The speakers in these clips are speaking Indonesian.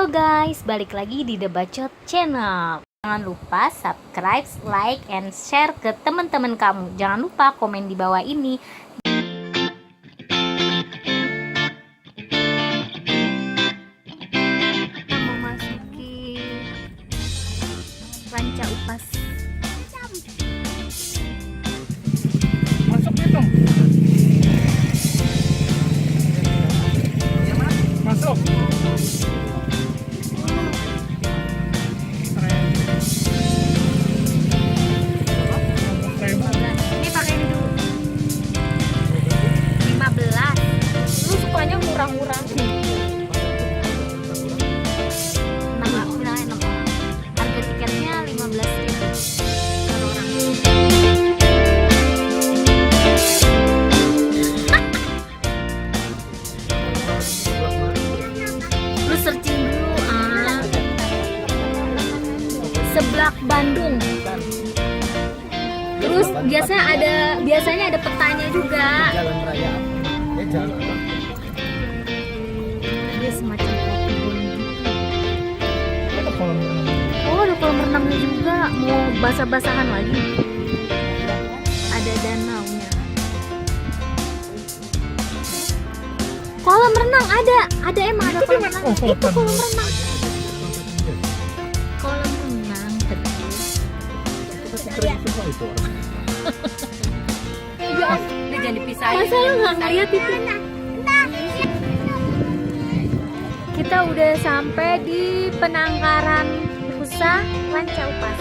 Halo guys, balik lagi di The Bacot Channel. Jangan lupa subscribe, like, and share ke teman-teman kamu. Jangan lupa komen di bawah ini. Memasuki Ranca Upas. Masuk gitu. Masuk. Ini pakai ini dulu. 15. Lu sukanya murah-murah. 6 orang. Harga tiketnya 15.000 per orang. Lu searching dulu Seblak Bandung. Terus biasanya ada petanya juga. Jalan raya. Jalan apa? Dia semacam kebun. Ada kolam renang. Oh, ada kolam renangnya juga. Mau basah-basahan lagi. Ada danaunya. Kolam renang ada emang ada kolam renang. Itu kolam renang. Kolam renang terus. Keren semua itu. Ya, udah jangan dipisahin. Masa lu nggak ngeliat itu? Kita udah sampai di penangkaran Rusa Ranca Upas.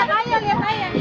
Ayo lihat aja.